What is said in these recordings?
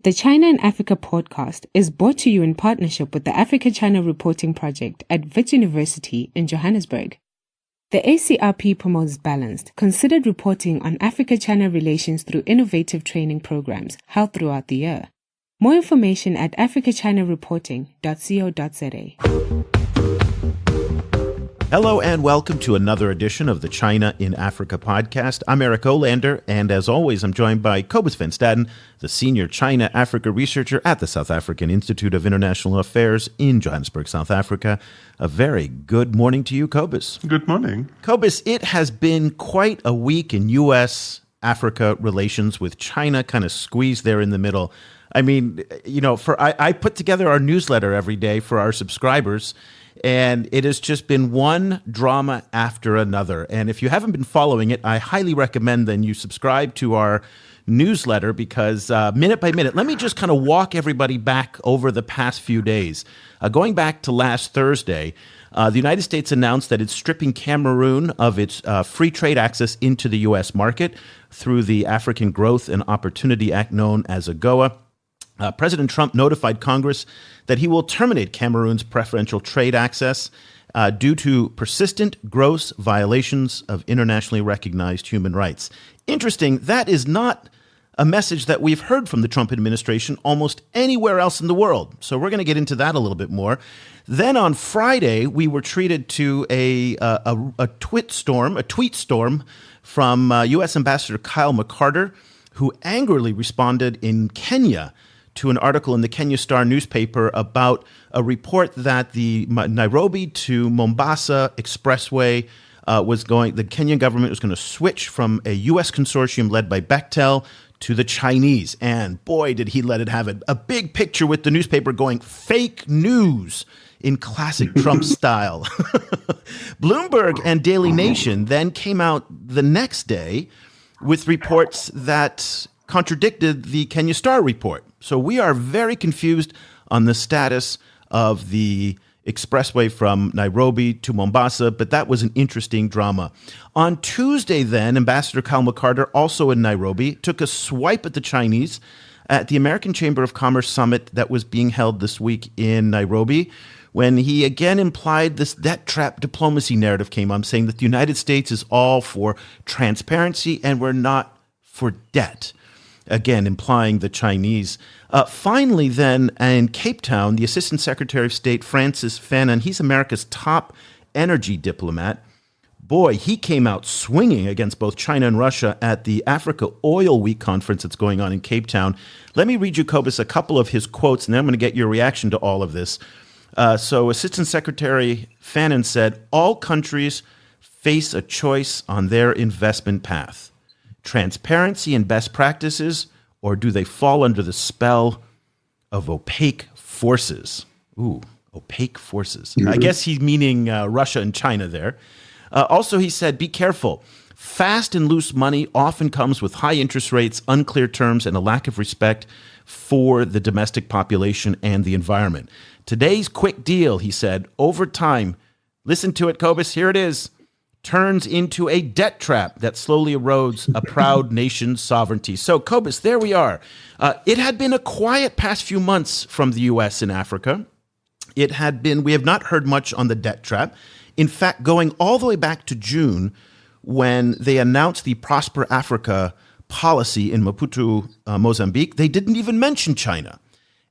The China in Africa podcast is brought to you in partnership with the Africa-China Reporting Project at Wits University in Johannesburg. The ACRP promotes balanced, considered reporting on Africa-China relations through innovative training programs held throughout the year. More information at africachinareporting.co.za. Hello and welcome to another edition of the China in Africa podcast. I'm Eric Olander, and as always, I'm joined by Cobus van Staden, the senior China-Africa researcher at the South African Institute of International Affairs in Johannesburg, South Africa. A very good morning to you, Cobus. Good morning. Cobus, it has been quite a week in U.S.-Africa relations with China kind of squeezed there in the middle. I mean, you know, I put together our newsletter every day for our subscribers, and it has just been one drama after another. And if you haven't been following it, I highly recommend then you subscribe to our newsletter because minute by minute, let me just kind of walk everybody back over the past few days. Going back to last Thursday, the United States announced that it's stripping Cameroon of its free trade access into the U.S. market through the African Growth and Opportunity Act known as AGOA. President Trump notified Congress that he will terminate Cameroon's preferential trade access due to persistent, gross violations of internationally recognized human rights. Interesting, that is not a message that we've heard from the Trump administration almost anywhere else in the world. So we're going to get into that a little bit more. Then on Friday, we were treated to a tweet storm from U.S. Ambassador Kyle McCarter, who angrily responded in Kenya to an article in the Kenya Star newspaper about a report that the Nairobi to Mombasa expressway the Kenyan government was going to switch from a U.S. consortium led by Bechtel to the Chinese. And boy, did he let it have it. A big picture with the newspaper going fake news in classic Trump style. Bloomberg and Daily Nation then came out the next day with reports that contradicted the Kenya Star report. So we are very confused on the status of the expressway from Nairobi to Mombasa, but that was an interesting drama. On Tuesday then, Ambassador Kyle McCarter, also in Nairobi, took a swipe at the Chinese at the American Chamber of Commerce summit that was being held this week in Nairobi, when he again implied this debt trap diplomacy narrative came on, saying that the United States is all for transparency and we're not for debt. Again, implying the Chinese. Finally, then, in Cape Town, the Assistant Secretary of State, Francis Fanon, he's America's top energy diplomat. Boy, he came out swinging against both China and Russia at the Africa Oil Week conference that's going on in Cape Town. Let me read you, Cobus, a couple of his quotes, and then I'm going to get your reaction to all of this. So Assistant Secretary Fanon said, all countries face a choice on their investment path. Transparency and best practices, or do they fall under the spell of opaque forces? Ooh, opaque forces. Mm-hmm. I guess he's meaning Russia and China there. Also, he said, be careful. Fast and loose money often comes with high interest rates, unclear terms, and a lack of respect for the domestic population and the environment. Today's quick deal, he said, over time, listen to it, Cobus, here it is, turns into a debt trap that slowly erodes a proud nation's sovereignty. So, Cobus, there we are. It had been a quiet past few months from the U.S. in Africa. We have not heard much on the debt trap. In fact, going all the way back to June, when they announced the Prosper Africa policy in Maputo, Mozambique, they didn't even mention China.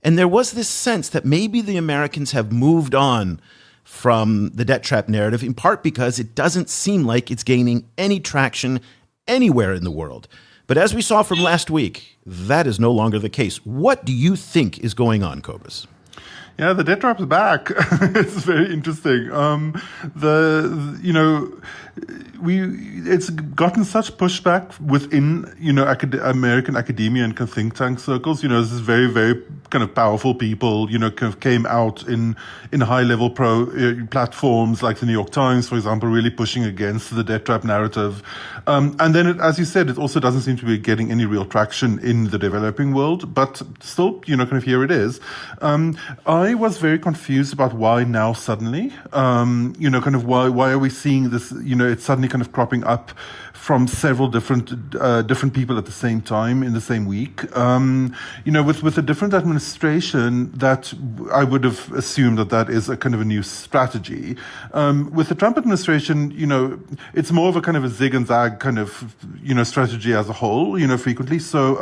And there was this sense that maybe the Americans have moved on from the debt trap narrative, in part because it doesn't seem like it's gaining any traction anywhere in the world. But as we saw from last week, that is no longer the case. What do you think is going on, Cobus? Yeah, the debt trap's back. It's very interesting. It's gotten such pushback within, American academia and think tank circles. This is very, very kind of powerful people, kind of came out in high-level platforms like the New York Times, for example, really pushing against the debt trap narrative. And then, as you said, it also doesn't seem to be getting any real traction in the developing world, but still, kind of here it is. I was very confused about why now suddenly, kind of why are we seeing this, it's suddenly kind of cropping up from several different people at the same time in the same week. With a different administration, that I would have assumed that is a kind of a new strategy. With the Trump administration, it's more of a kind of a zig and zag kind of, strategy as a whole, frequently. So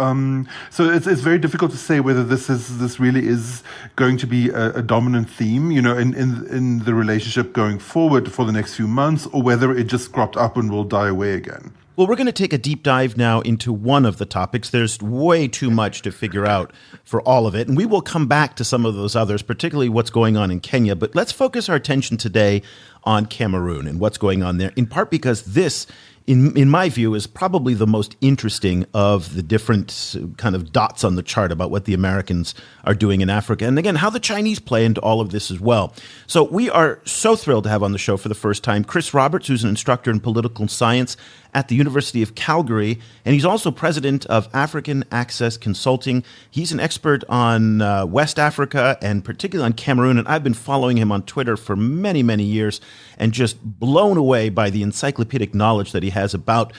it's very difficult to say whether this really is going to be a dominant theme, in the relationship going forward for the next few months, or whether it just cropped up and will die away again. Well, we're going to take a deep dive now into one of the topics. There's way too much to figure out for all of it, and we will come back to some of those others, particularly what's going on in Kenya. But let's focus our attention today on Cameroon and what's going on there, in part because this, in my view, is probably the most interesting of the different kind of dots on the chart about what the Americans are doing in Africa. And again, how the Chinese play into all of this as well. So we are so thrilled to have on the show for the first time Chris Roberts, who's an instructor in political science at the University of Calgary, and he's also president of African Access Consulting. He's an expert on West Africa and particularly on Cameroon, and I've been following him on Twitter for many, many years and just blown away by the encyclopedic knowledge that he has about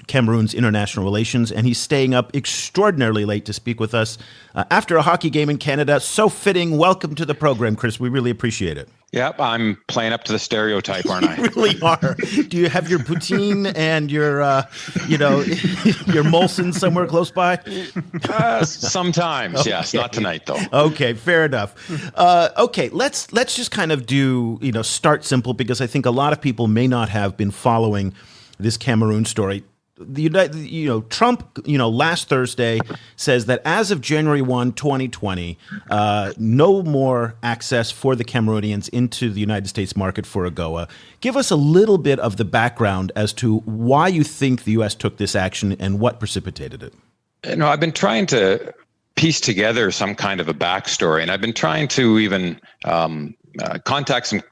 Cameroon's international relations, and he's staying up extraordinarily late to speak with us after a hockey game in Canada. So fitting. Welcome to the program, Chris. We really appreciate it. Yep, I'm playing up to the stereotype, aren't I? You really are. Do you have your poutine and your, your Molson somewhere close by? Sometimes, yes. Not tonight, though. Okay, fair enough. Okay, let's just kind of do, start simple, because I think a lot of people may not have been following this Cameroon story. Trump, last Thursday says that as of January 1, 2020, no more access for the Cameroonians into the United States market for AGOA. Give us a little bit of the background as to why you think the U.S. took this action and what precipitated it. I've been trying to piece together some kind of a backstory, and I've been trying to even contact some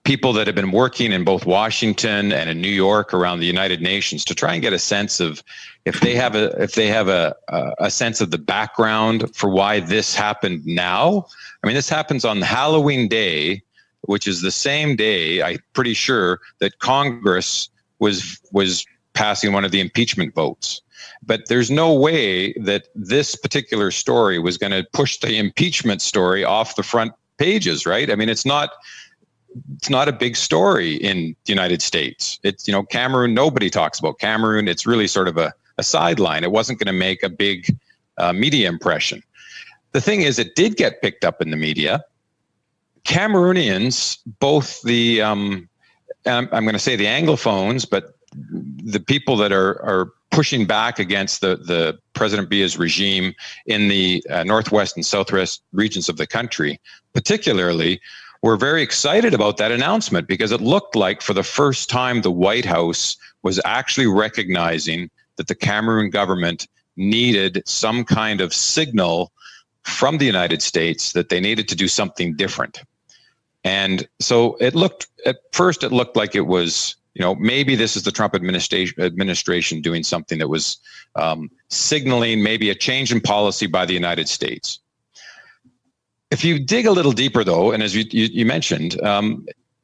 people that have been working in both Washington and in New York around the United Nations to try and get a sense of if they have a sense of the background for why this happened now. I mean, this happens on Halloween Day, which is the same day, I'm pretty sure, that Congress was passing one of the impeachment votes. But there's no way that this particular story was going to push the impeachment story off the front pages, right? I mean, it's not a big story in the United States. It's, Cameroon, nobody talks about Cameroon. It's really sort of a sideline. It wasn't going to make a big media impression. The thing is, it did get picked up in the media. Cameroonians, both the, I'm going to say the Anglophones, but the people that are pushing back against the President Biya's regime in the northwest and southwest regions of the country, particularly, were very excited about that announcement because it looked like for the first time the White House was actually recognizing that the Cameroon government needed some kind of signal from the United States that they needed to do something different. And so at first it looked like it was, maybe this is the Trump administration doing something that was signaling maybe a change in policy by the United States. If you dig a little deeper, though, and as you mentioned,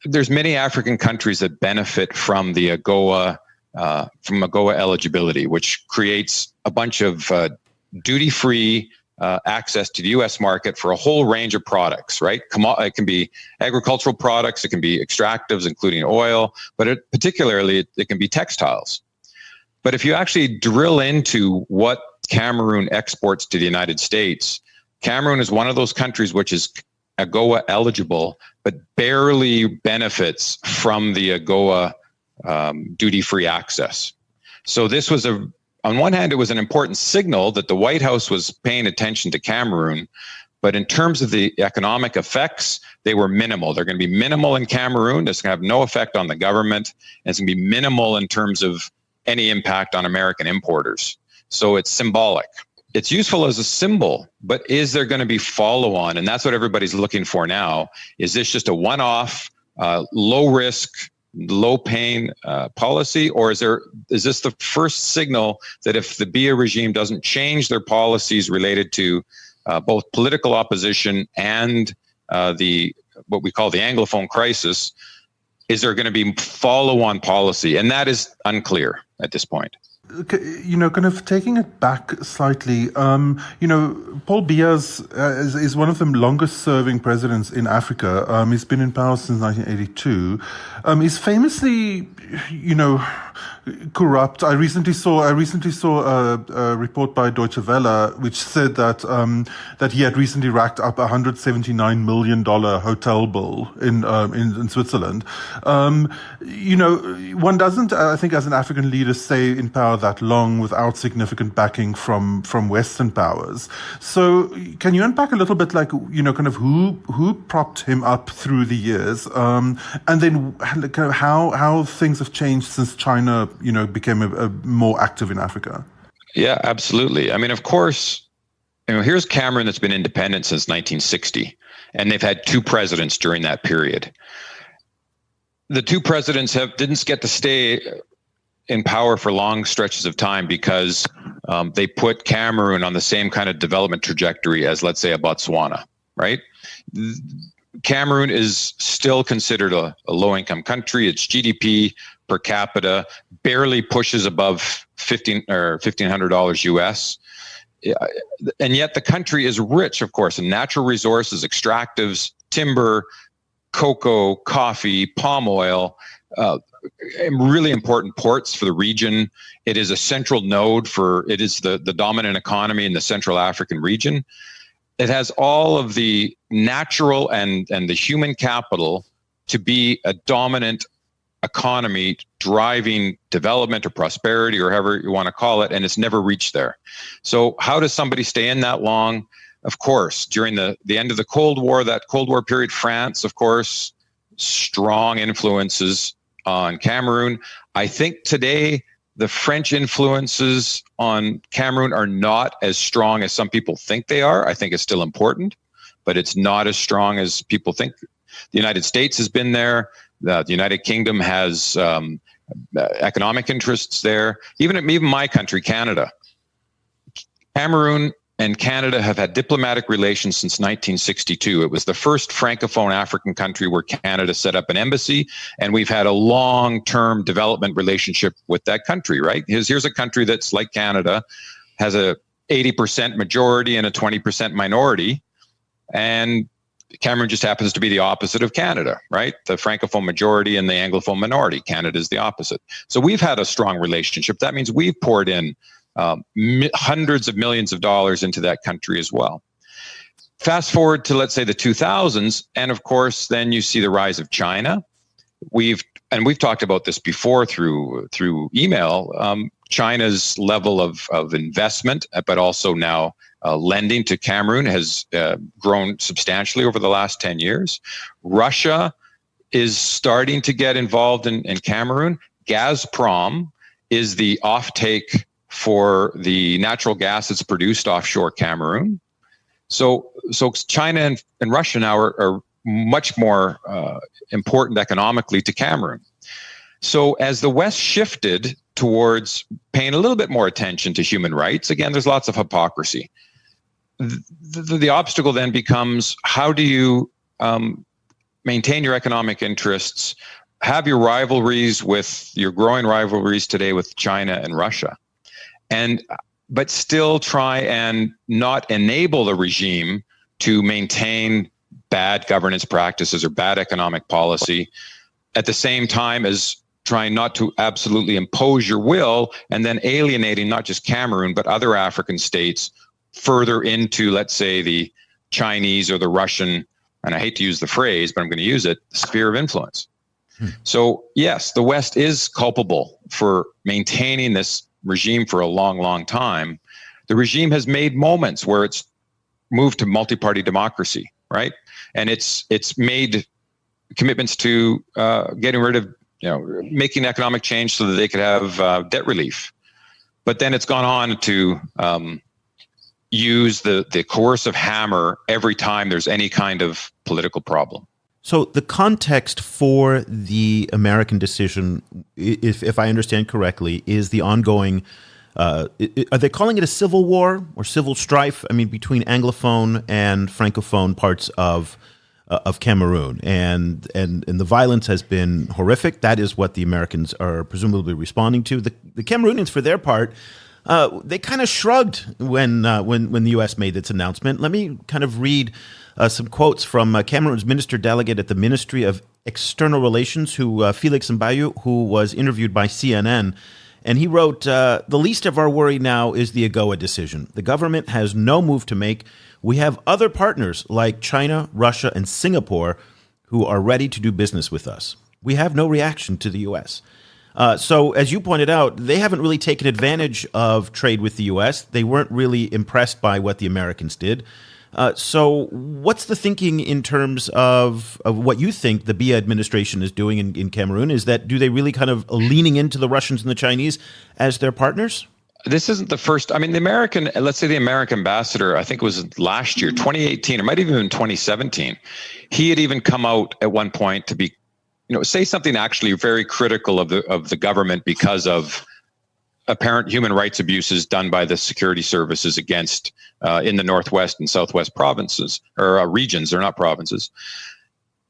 there's many African countries that benefit from the AGOA, from AGOA eligibility, which creates a bunch of duty-free access to the U.S. market for a whole range of products, right? It can be agricultural products, it can be extractives, including oil, but particularly it can be textiles. But if you actually drill into what Cameroon exports to the United States, Cameroon is one of those countries which is AGOA eligible, but barely benefits from the AGOA duty-free access. So this was on one hand, it was an important signal that the White House was paying attention to Cameroon, but in terms of the economic effects, they were minimal. They're going to be minimal in Cameroon. It's going to have no effect on the government, and it's going to be minimal in terms of any impact on American importers. So it's symbolic. it's useful as a symbol, but is there going to be follow-on? And that's what everybody's looking for now. Is this just a one-off, low risk, low pain policy, or is this the first signal that if the Biya regime doesn't change their policies related to both political opposition and what we call the Anglophone crisis, is there going to be follow-on policy? And that is unclear at this point. Kind of taking it back slightly, Paul Biya is one of the longest-serving presidents in Africa. He's been in power since 1982. He's famously, corrupt. I recently saw a report by Deutsche Welle which said that he had recently racked up $179 million hotel bill in Switzerland. One doesn't, I think, as an African leader, stay in power that long without significant backing from Western powers. So, can you unpack a little bit, like, kind of who propped him up through the years, and then kind of how things have changed since China became a more active in Africa? Yeah, absolutely. I mean, of course, here's Cameroon that's been independent since 1960, and they've had two presidents during that period. The two presidents didn't get to stay in power for long stretches of time because they put Cameroon on the same kind of development trajectory as, let's say, a Botswana, right? Cameroon is still considered a low-income country. Its GDP per capita barely pushes above $1,500 US. And yet the country is rich, of course, in natural resources, extractives, timber, cocoa, coffee, palm oil, really important ports for the region. It is a central node it is the dominant economy in the Central African region. It has all of the natural and the human capital to be a dominant economy driving development or prosperity or however you want to call it, and it's never reached there. So how does somebody stay in that long? Of course, during the end of the Cold War, that Cold War period, France, of course, strong influences on Cameroon. I think today the French influences on Cameroon are not as strong as some people think they are. I think it's still important, but it's not as strong as people think. The United States has been there. The United Kingdom has economic interests there. Even my country, Canada. Cameroon and Canada have had diplomatic relations since 1962. It was the first Francophone African country where Canada set up an embassy, and we've had a long-term development relationship with that country, right? Here's a country that's like Canada, has a 80% majority and a 20% minority, and Cameroon just happens to be the opposite of Canada, right? The Francophone majority and the Anglophone minority. Canada is the opposite. So we've had a strong relationship. That means we've poured in hundreds of millions of dollars into that country as well. Fast forward to, let's say, the 2000s, and of course, then you see the rise of China. We've talked about this before through email. China's level of investment, but also now lending to Cameroon has grown substantially over the last 10 years. Russia is starting to get involved in Cameroon. Gazprom is the offtake for the natural gas that's produced offshore Cameroon. So China and Russia now are much more important economically to Cameroon. So as the West shifted towards paying a little bit more attention to human rights, again, there's lots of hypocrisy. The obstacle then becomes, how do you maintain your economic interests, have your growing rivalries today with China and Russia, but still try and not enable the regime to maintain bad governance practices or bad economic policy, at the same time as trying not to absolutely impose your will and then alienating not just Cameroon, but other African states further into, let's say, the Chinese or the Russian, and I hate to use the phrase, but I'm going to use it, sphere of influence. So yes, the West is culpable for maintaining this regime for a long, long time. The regime has made moments where it's moved to multi-party democracy, right? And it's made commitments to getting rid of, making economic change so that they could have debt relief. But then it's gone on to use the coercive hammer every time there's any kind of political problem. So the context for the American decision, if I understand correctly, is the ongoing, are they calling it a civil war or civil strife? I mean, between Anglophone and Francophone parts of Cameroon, and the violence has been horrific. That is what the Americans are presumably responding to. The Cameroonians, for their part, they kind of shrugged when the U.S. made its announcement. Let me kind of read some quotes from Cameroon's minister delegate at the Ministry of External Relations, Felix Mbayu, who was interviewed by CNN. And he wrote, the least of our worry now is the AGOA decision. The government has no move to make. We have other partners like China, Russia, and Singapore who are ready to do business with us. We have no reaction to the U.S. So as you pointed out, they haven't really taken advantage of trade with the U.S. They weren't really impressed by what the Americans did. So what's the thinking in terms of what you think the Biya administration is doing in Cameroon? Is that, do they really kind of leaning into the Russians and the Chinese as their partners? This isn't the first. I mean, the American, let's say the American ambassador, I think it was last year, 2018, or might have even been 2017. He had even come out at one point to be, say something actually very critical of the government because of apparent human rights abuses done by the security services against in the Northwest and Southwest provinces, or regions, they're not provinces.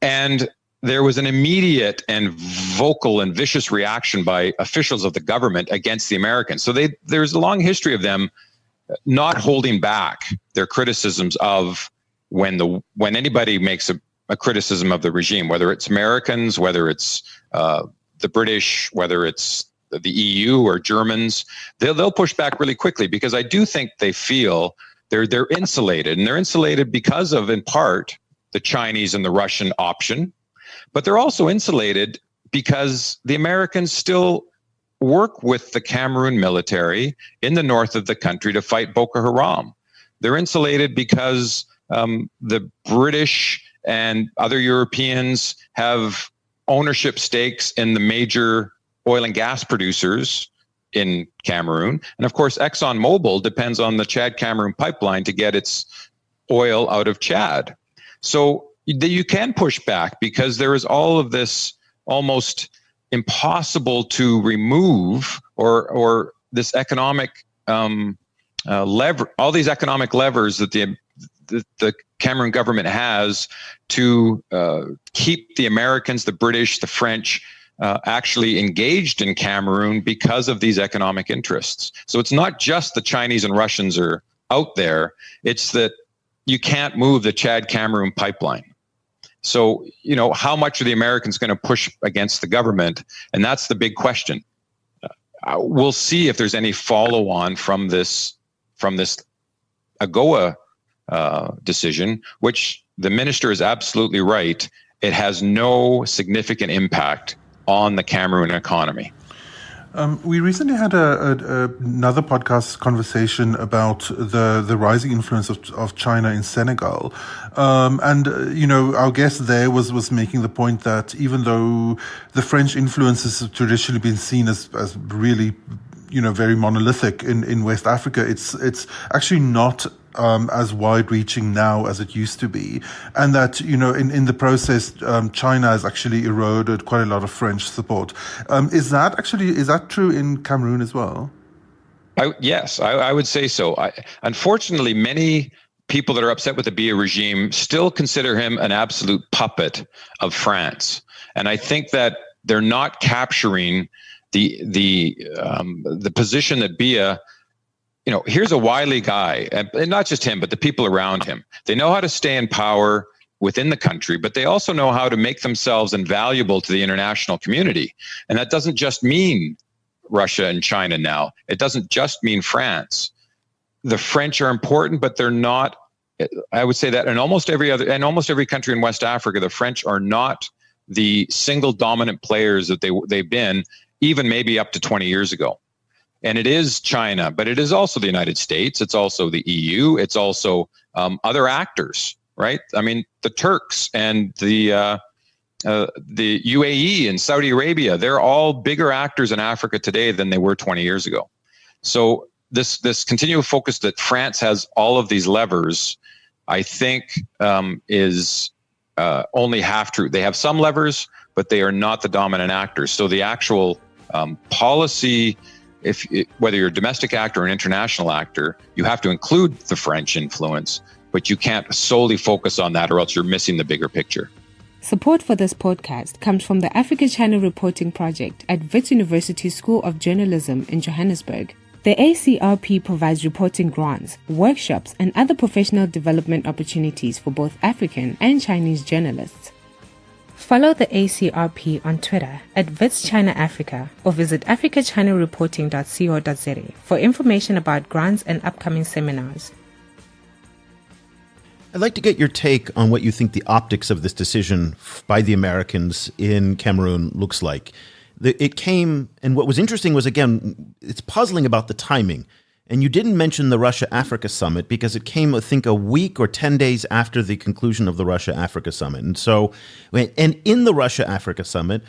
And there was an immediate and vocal and vicious reaction by officials of the government against the Americans. So there's a long history of them not holding back their criticisms of when anybody makes a criticism of the regime, whether it's Americans, whether it's the British, whether it's the EU or Germans, they'll push back really quickly, because I do think they feel they're insulated, and they're insulated because of, in part, the Chinese and the Russian option, but they're also insulated because the Americans still work with the Cameroon military in the north of the country to fight Boko Haram. They're insulated because the British and other Europeans have ownership stakes in the major oil and gas producers in Cameroon. And of course, ExxonMobil depends on the Chad-Cameroon pipeline to get its oil out of Chad. So you can push back because there is all of this almost impossible to remove, or this economic lever, all these economic levers that the Cameroon government has to keep the Americans, the British, the French actually engaged in Cameroon because of these economic interests. So it's not just the Chinese and Russians are out there, it's that you can't move the Chad-Cameroon pipeline. So, how much are the Americans going to push against the government? And that's the big question. We'll see if there's any follow-on from this AGOA decision, which the minister is absolutely right. It has no significant impact on the Cameroon economy. We recently had another podcast conversation about the rising influence of China in Senegal. Our guest there was making the point that even though the French influence has traditionally been seen as really, very monolithic in West Africa, it's actually not as wide-reaching now as it used to be, and that in the process, China has actually eroded quite a lot of French support. Is that true in Cameroon as well? Yes, I would say so. Unfortunately, many people that are upset with the Biya regime still consider him an absolute puppet of France, and I think that they're not capturing the position that Biya. Here's a wily guy, and not just him, but the people around him. They know how to stay in power within the country, but they also know how to make themselves invaluable to the international community. And that doesn't just mean Russia and China now. It doesn't just mean France. The French are important, but they're not. I would say that in almost every country in West Africa, the French are not the single dominant players that they've been, even maybe up to 20 years ago. And it is China, but it is also the United States. It's also the EU. It's also other actors, right? I mean, the Turks and the UAE and Saudi Arabia, they're all bigger actors in Africa today than they were 20 years ago. So this continual focus that France has all of these levers, I think is only half true. They have some levers, but they are not the dominant actors. So the actual policy, whether you're a domestic actor or an international actor, you have to include the French influence, but you can't solely focus on that, or else you're missing the bigger picture. Support for this podcast comes from the Africa-China Reporting Project at Wits University School of Journalism in Johannesburg. The ACRP provides reporting grants, workshops, and other professional development opportunities for both African and Chinese journalists. Follow the ACRP on Twitter at Wits China Africa or visit africachinareporting.co.za for information about grants and upcoming seminars. I'd like to get your take on what you think the optics of this decision by the Americans in Cameroon looks like. It came, and what was interesting was, again, it's puzzling about the timing. And you didn't mention the Russia-Africa summit because it came, I think, a week or 10 days after the conclusion of the Russia-Africa summit. And so, and in the Russia-Africa summit,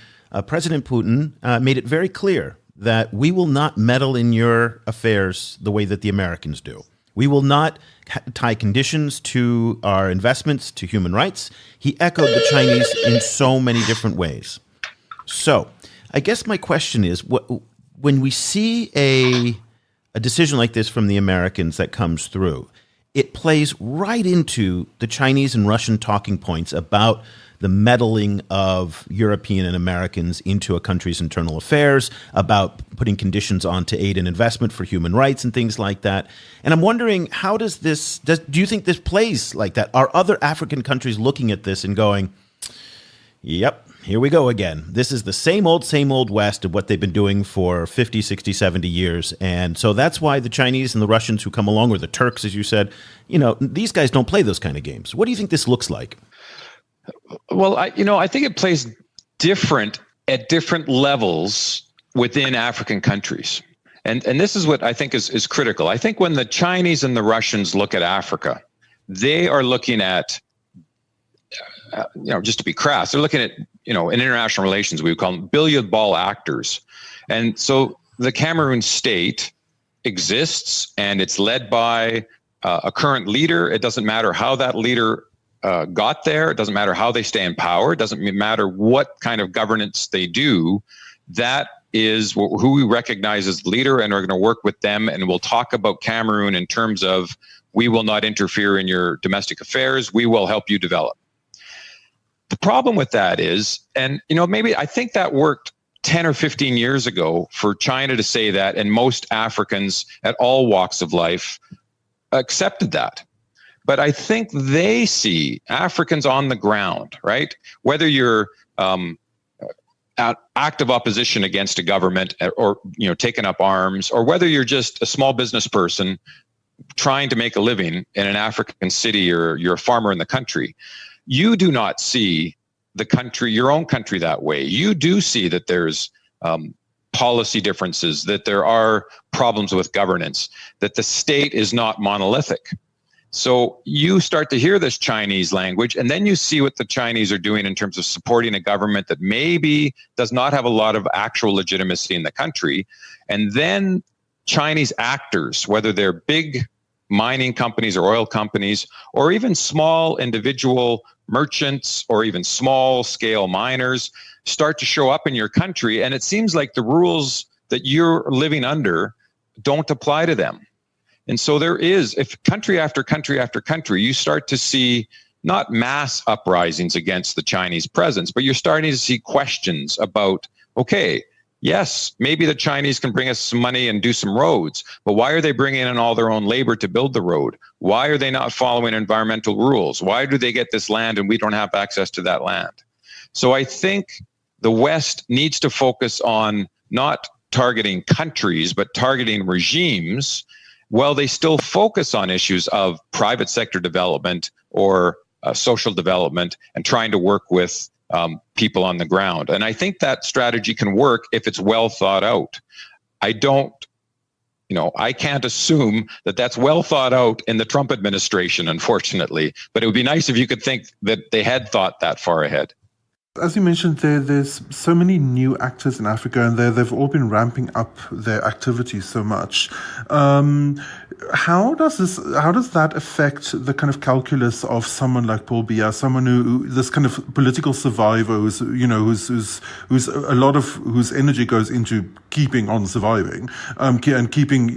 President Putin made it very clear that we will not meddle in your affairs the way that the Americans do. We will not tie conditions to our investments, to human rights. He echoed the Chinese in so many different ways. So I guess my question is, when we see a decision like this from the Americans that comes through, it plays right into the Chinese and Russian talking points about the meddling of European and Americans into a country's internal affairs, about putting conditions onto aid and investment for human rights and things like that. And I'm wondering, how do you think this plays like that? Are other African countries looking at this and going, yep, here we go again. This is the same old West of what they've been doing for 50, 60, 70 years. And so that's why the Chinese and the Russians who come along, or the Turks, as you said, these guys don't play those kind of games. What do you think this looks like? Well, I think it plays different at different levels within African countries. And this is what I think is critical. I think when the Chinese and the Russians look at Africa, they are looking at, just to be crass, they're looking at, in international relations, we would call them billiard ball actors. And so the Cameroon state exists, and it's led by a current leader. It doesn't matter how that leader got there. It doesn't matter how they stay in power. It doesn't matter what kind of governance they do. That is who we recognize as the leader, and are going to work with them. And we'll talk about Cameroon in terms of, we will not interfere in your domestic affairs. We will help you develop. The problem with that is, and maybe I think that worked 10 or 15 years ago for China to say that, and most Africans at all walks of life accepted that. But I think they see Africans on the ground, right? Whether you're active opposition against a government, or taking up arms, or whether you're just a small business person trying to make a living in an African city, or you're a farmer in the country, you do not see the country, your own country, that way. You do see that there's policy differences, that there are problems with governance, that the state is not monolithic. So you start to hear this Chinese language, and then you see what the Chinese are doing in terms of supporting a government that maybe does not have a lot of actual legitimacy in the country. And then Chinese actors, whether they're big mining companies or oil companies, or even small individual merchants, or even small scale miners, start to show up in your country. And it seems like the rules that you're living under don't apply to them. And so there is, if country after country after country, you start to see not mass uprisings against the Chinese presence, but you're starting to see questions about, okay, yes, maybe the Chinese can bring us some money and do some roads, but why are they bringing in all their own labor to build the road? Why are they not following environmental rules? Why do they get this land and we don't have access to that land? So I think the West needs to focus on not targeting countries, but targeting regimes, while they still focus on issues of private sector development or social development, and trying to work with people on the ground. And I think that strategy can work if it's well thought out. I can't assume that that's well thought out in the Trump administration, unfortunately, but it would be nice if you could think that they had thought that far ahead. As you mentioned, there's so many new actors in Africa, and they've all been ramping up their activities so much. How does that affect the kind of calculus of someone like Paul Biya, someone who this kind of political survivor, who's a lot of whose energy goes into keeping on surviving, and keeping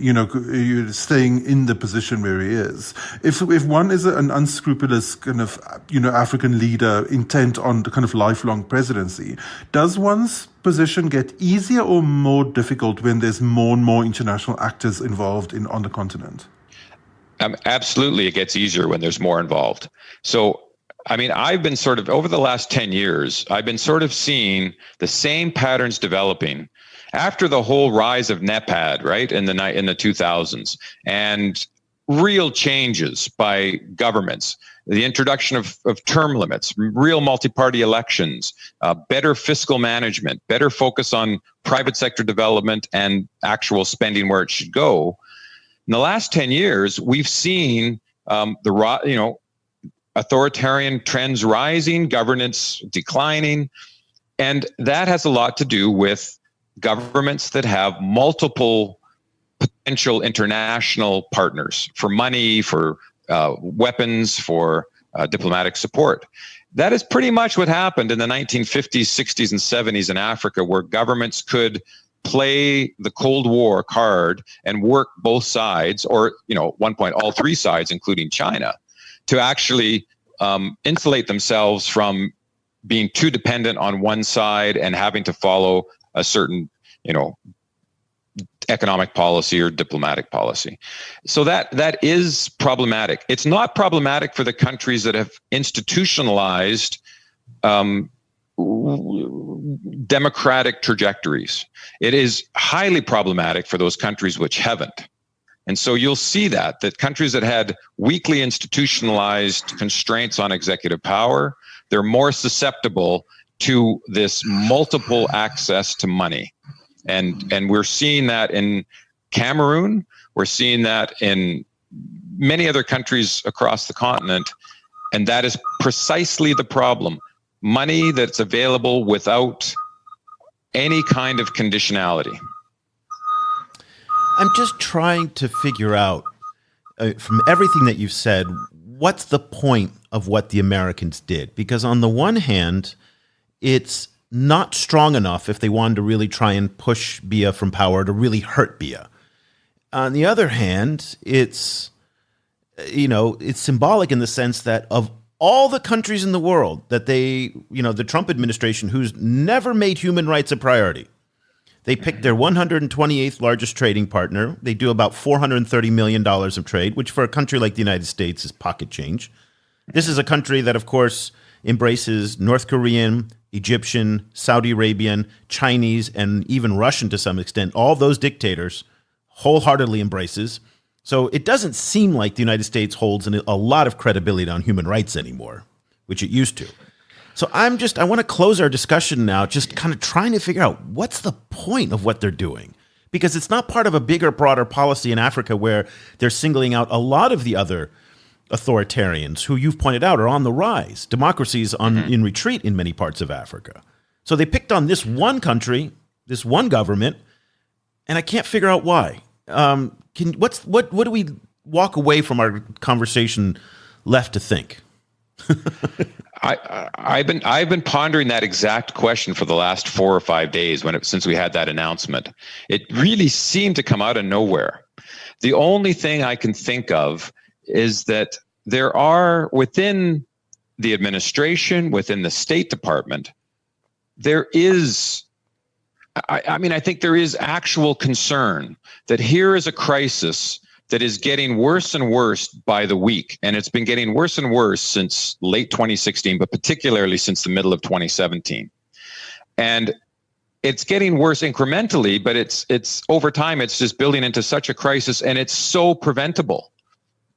staying in the position where he is. If one is an unscrupulous kind of African leader intent on the kind of lifelong presidency, does one's position get easier or more difficult when there's more and more international actors involved on the continent? Absolutely, it gets easier when there's more involved. So, I mean, I've been sort of, over the last 10 years, I've been sort of seeing the same patterns developing after the whole rise of NEPAD, right, in the 2000s, and real changes by governments. The introduction of term limits, real multi-party elections, better fiscal management, better focus on private sector development and actual spending where it should go. In the last 10 years, we've seen authoritarian trends rising, governance declining, and that has a lot to do with governments that have multiple potential international partners for money, for weapons, for diplomatic support. That is pretty much what happened in the 1950s, 60s, and 70s in Africa, where governments could play the Cold War card and work both sides, or at one point all three sides, including China, to actually insulate themselves from being too dependent on one side and having to follow a certain, economic policy or diplomatic policy. So that is problematic. It's not problematic for the countries that have institutionalized democratic trajectories. It is highly problematic for those countries which haven't. And so you'll see that countries that had weakly institutionalized constraints on executive power, they're more susceptible to this multiple access to money. And we're seeing that in Cameroon. We're seeing that in many other countries across the continent. And that is precisely the problem. Money that's available without any kind of conditionality. I'm just trying to figure out, from everything that you've said, what's the point of what the Americans did? Because on the one hand, it's not strong enough if they wanted to really try and push Biya from power to really hurt Biya. On the other hand, it's symbolic in the sense that of all the countries in the world that the Trump administration, who's never made human rights a priority, they picked their 128th largest trading partner. They do about $430 million of trade, which for a country like the United States is pocket change. This is a country that, of course, embraces North Korean, Egyptian, Saudi Arabian, Chinese, and even Russian to some extent. All those dictators wholeheartedly embraces. So it doesn't seem like the United States holds a lot of credibility on human rights anymore, which it used to. So I want to close our discussion now just kind of trying to figure out what's the point of what they're doing. Because it's not part of a bigger, broader policy in Africa where they're singling out a lot of the other authoritarians who you've pointed out are on the rise. Democracies in retreat in many parts of Africa. So they picked on this one country, this one government, and I can't figure out why. What do we walk away from our conversation left to think? I've been pondering that exact question for the last 4 or 5 days since we had that announcement. It really seemed to come out of nowhere. The only thing I can think of is that there are, within the administration, within the State Department, there is, I think there is actual concern that here is a crisis that is getting worse and worse by the week. And it's been getting worse and worse since late 2016, but particularly since the middle of 2017. And it's getting worse incrementally, but it's over time, it's just building into such a crisis, and it's so preventable.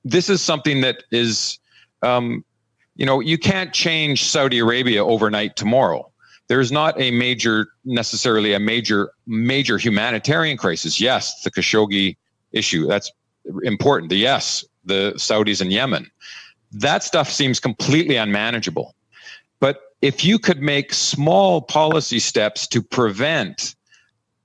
This is something that is, you can't change Saudi Arabia overnight tomorrow. There's not necessarily a major humanitarian crisis. Yes, the Khashoggi issue, that's important. The Saudis in Yemen. That stuff seems completely unmanageable. But if you could make small policy steps to prevent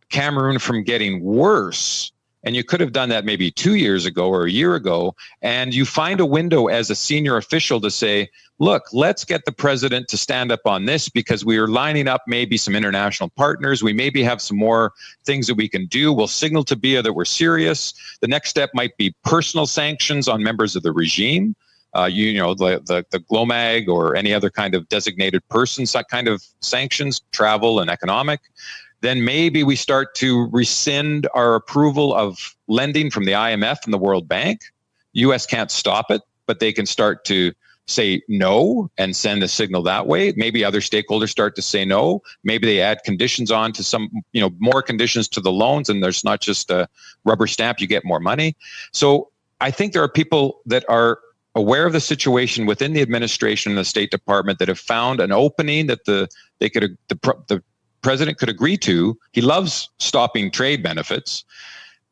Cameroon from getting worse, and you could have done that maybe 2 years ago or a year ago, and you find a window as a senior official to say, look, let's get the president to stand up on this because we are lining up maybe some international partners. We maybe have some more things that we can do. We'll signal to BIA that we're serious. The next step might be personal sanctions on members of the regime. The GLOMAG or any other kind of designated persons, that kind of sanctions, travel and economic. Then maybe we start to rescind our approval of lending from the IMF and the World Bank. U.S. can't stop it, but they can start to say no and send a signal that way. Maybe other stakeholders start to say no. Maybe they add conditions on to some, more conditions to the loans, and there's not just a rubber stamp, you get more money. So I think there are people that are aware of the situation within the administration and the State Department that have found an opening that the president could agree to. He loves stopping trade benefits,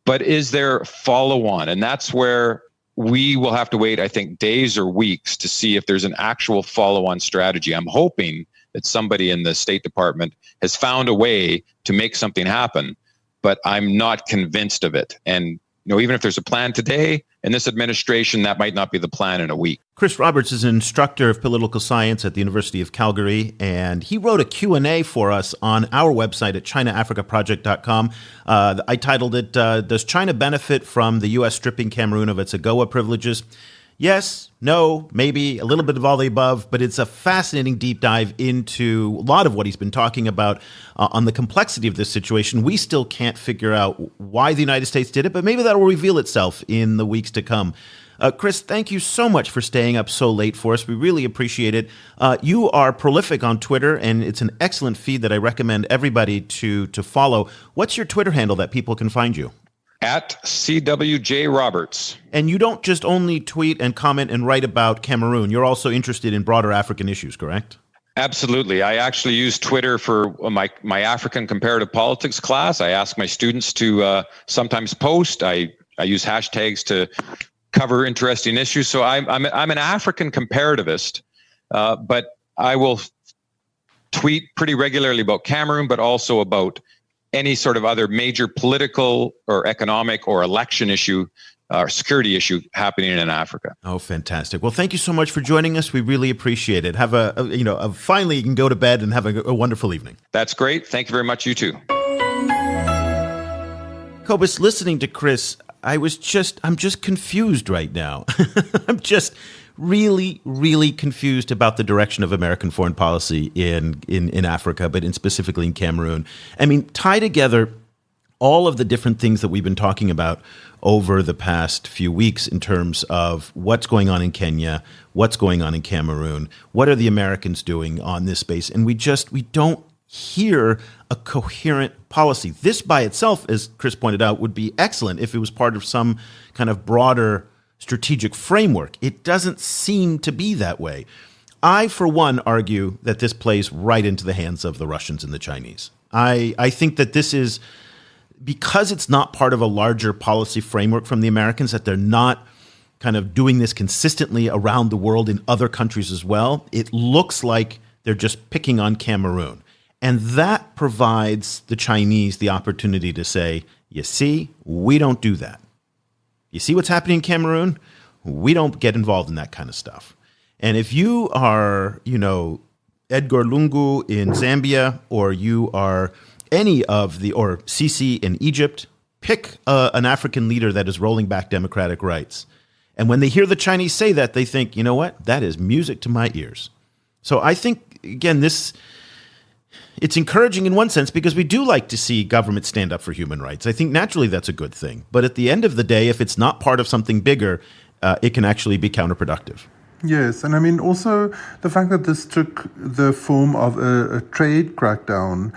but is there follow-on? And that's where we will have to wait, I think, days or weeks to see if there's an actual follow-on strategy. I'm hoping that somebody in the State Department has found a way to make something happen, but I'm not convinced of it. And even if there's a plan today in this administration, that might not be the plan in a week. Chris Roberts is an instructor of political science at the University of Calgary, and he wrote a Q&A for us on our website at ChinaAfricaProject.com. I titled it, Does China Benefit from the U.S. Stripping Cameroon of its AGOA privileges? Yes, no, maybe, a little bit of all the above, but it's a fascinating deep dive into a lot of what he's been talking about on the complexity of this situation. We still can't figure out why the United States did it, but maybe that will reveal itself in the weeks to come. Chris, thank you so much for staying up so late for us. We really appreciate it. You are prolific on Twitter, and it's an excellent feed that I recommend everybody to follow. What's your Twitter handle that people can find you? At CWJ Roberts. And you don't just only tweet and comment and write about Cameroon. You're also interested in broader African issues, correct? Absolutely. I actually use Twitter for my African comparative politics class. I ask my students to sometimes post. I use hashtags to cover interesting issues. So I'm an African comparativist, but I will tweet pretty regularly about Cameroon, but also about any sort of other major political or economic or election issue or security issue happening in Africa. Oh, fantastic. Well, thank you so much for joining us. We really appreciate it. Have finally you can go to bed and have a wonderful evening. That's great. Thank you very much. You too. Cobus, listening to Chris, I'm just confused right now. I'm just really, really confused about the direction of American foreign policy in Africa, but specifically in Cameroon. I mean, tie together all of the different things that we've been talking about over the past few weeks in terms of what's going on in Kenya, what's going on in Cameroon, what are the Americans doing on this space, and we don't hear a coherent policy. This by itself, as Chris pointed out, would be excellent if it was part of some kind of broader strategic framework. It doesn't seem to be that way. I, for one, argue that this plays right into the hands of the Russians and the Chinese. I think that this is, because it's not part of a larger policy framework from the Americans, that they're not kind of doing this consistently around the world in other countries as well. It looks like they're just picking on Cameroon. And that provides the Chinese the opportunity to say, you see, we don't do that. You see what's happening in Cameroon? We don't get involved in that kind of stuff. And if you are, Edgar Lungu in Zambia, or you are or Sisi in Egypt, pick an African leader that is rolling back democratic rights. And when they hear the Chinese say that, they think, you know what? That is music to my ears. So I think, again, it's encouraging in one sense because we do like to see government stand up for human rights. I think naturally that's a good thing. But at the end of the day, if it's not part of something bigger, it can actually be counterproductive. Yes, and I mean also the fact that this took the form of a trade crackdown,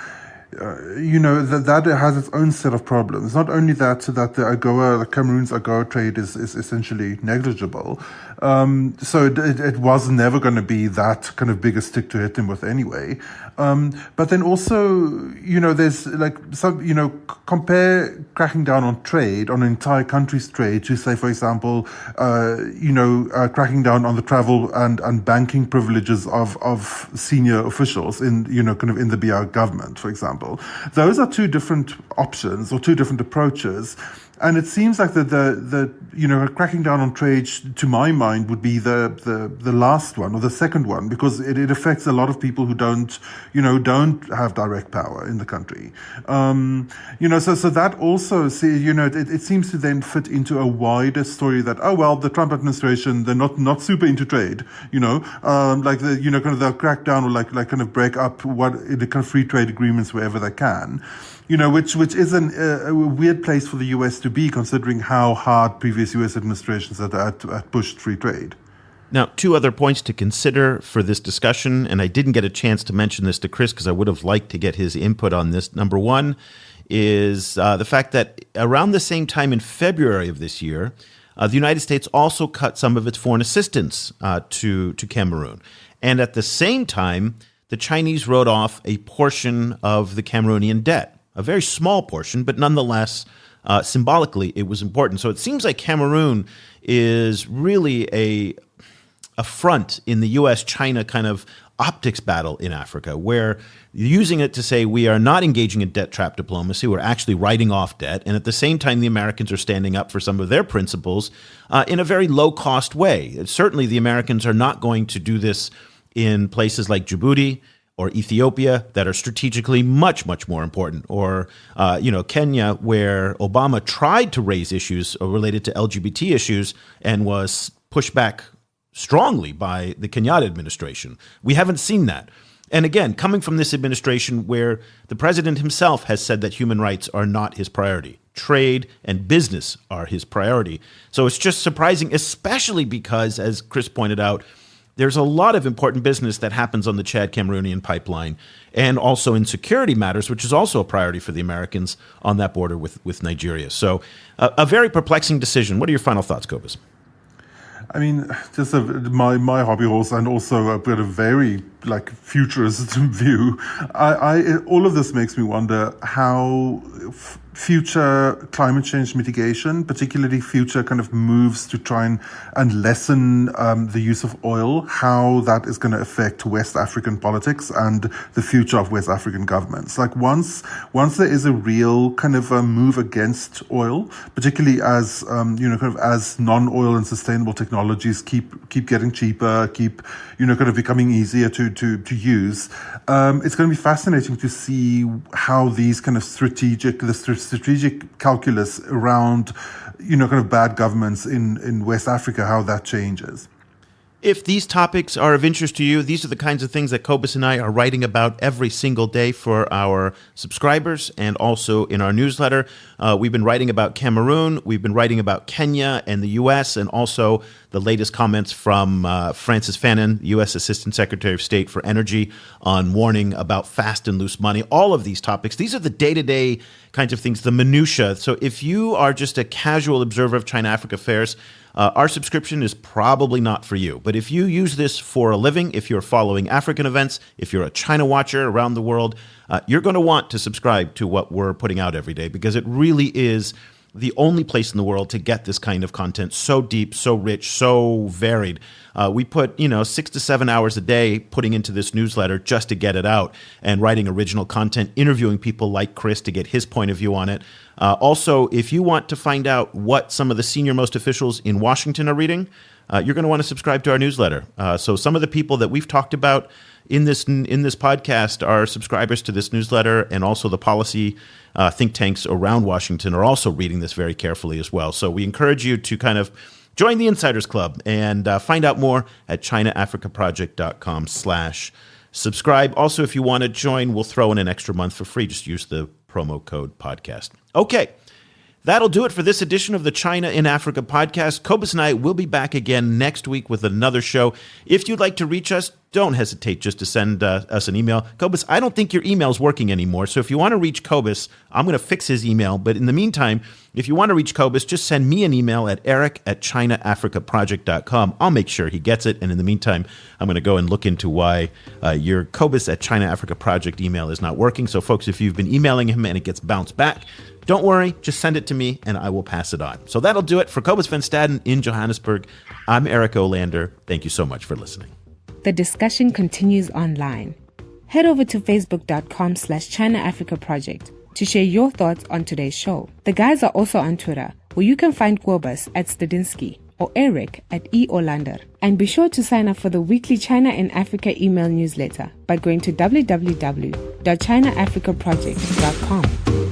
that has its own set of problems. Not only that the AGOA, the Cameroon's AGOA trade is essentially negligible, So it was never going to be that kind of big a stick to hit him with anyway. But then also, there's like some, compare cracking down on trade, on an entire country's trade, to say, for example, cracking down on the travel and banking privileges of senior officials in, kind of in the BR government, for example. Those are two different options or two different approaches. And it seems like the cracking down on trade, to my mind, would be the last one or the second one, because it affects a lot of people who don't have direct power in the country. So that also, it seems to then fit into a wider story that, the Trump administration, they're not super into trade, kind of they'll crack down or like kind of break up the kind of free trade agreements wherever they can. Which is a weird place for the U.S. to be, considering how hard previous U.S. administrations had pushed free trade. Now, two other points to consider for this discussion, and I didn't get a chance to mention this to Chris because I would have liked to get his input on this. Number one is the fact that around the same time in February of this year, the United States also cut some of its foreign assistance to Cameroon. And at the same time, the Chinese wrote off a portion of the Cameroonian debt. A very small portion, but nonetheless, symbolically, it was important. So it seems like Cameroon is really a front in the U.S.-China kind of optics battle in Africa, where you're using it to say we are not engaging in debt trap diplomacy, we're actually writing off debt, and at the same time, the Americans are standing up for some of their principles in a very low-cost way. Certainly, the Americans are not going to do this in places like Djibouti or Ethiopia that are strategically much, much more important, or Kenya, where Obama tried to raise issues related to LGBT issues and was pushed back strongly by the Kenyatta administration. We haven't seen that. And again, coming from this administration where the president himself has said that human rights are not his priority, trade and business are his priority. So it's just surprising, especially because, as Chris pointed out, there's a lot of important business that happens on the Chad-Cameroonian pipeline, and also in security matters, which is also a priority for the Americans on that border with Nigeria. So a very perplexing decision. What are your final thoughts, Cobus? I mean, just my hobby horse, and also I've got a very futurist view. All of this makes me wonder how future climate change mitigation, particularly future kind of moves to try and lessen the use of oil, how that is going to affect West African politics and the future of West African governments. Like once there is a real kind of a move against oil, particularly as as non-oil and sustainable technologies keep getting cheaper, keep kind of becoming easier to use. It's going to be fascinating to see how these kind of strategic calculus around, kind of bad governments in West Africa, how that changes. If these topics are of interest to you, these are the kinds of things that Cobus and I are writing about every single day for our subscribers and also in our newsletter. We've been writing about Cameroon, we've been writing about Kenya and the U.S., and also the latest comments from Francis Fanon, U.S. Assistant Secretary of State for Energy, on warning about fast and loose money. All of these topics, these are the day-to-day kinds of things, the minutia. So if you are just a casual observer of China-Africa affairs, our subscription is probably not for you. But if you use this for a living, if you're following African events, if you're a China watcher around the world, you're going to want to subscribe to what we're putting out every day, because it really is the only place in the world to get this kind of content so deep, so rich, so varied. We put, 6 to 7 hours a day putting into this newsletter just to get it out and writing original content, interviewing people like Chris to get his point of view on it. Also, if you want to find out what some of the senior-most officials in Washington are reading, you're going to want to subscribe to our newsletter. So some of the people that we've talked about in this podcast are subscribers to this newsletter, and also the policy think tanks around Washington are also reading this very carefully as well. So we encourage you to kind of join the Insiders Club and find out more at ChinaAfricaProject.com/subscribe. Also, if you want to join, we'll throw in an extra month for free. Just use the promo code podcast. Okay. That'll do it for this edition of the China in Africa podcast. Cobus and I will be back again next week with another show. If you'd like to reach us, don't hesitate just to send us an email. Cobus, I don't think your email's working anymore. So if you want to reach Cobus, I'm going to fix his email. But in the meantime, if you want to reach Cobus, just send me an email at eric@chinaafricaproject.com. I'll make sure he gets it. And in the meantime, I'm going to go and look into why your Cobus@ChinaAfricaProject email is not working. So folks, if you've been emailing him and it gets bounced back, don't worry, just send it to me and I will pass it on. So that'll do it for Cobus Van Staden in Johannesburg. I'm Eric Olander. Thank you so much for listening. The discussion continues online. Head over to facebook.com/ChinaAfricaProject to share your thoughts on today's show. The guys are also on Twitter, where you can find Cobus @Stadinsky or Eric @eolander. And be sure to sign up for the weekly China and Africa email newsletter by going to www.chinaafricaproject.com.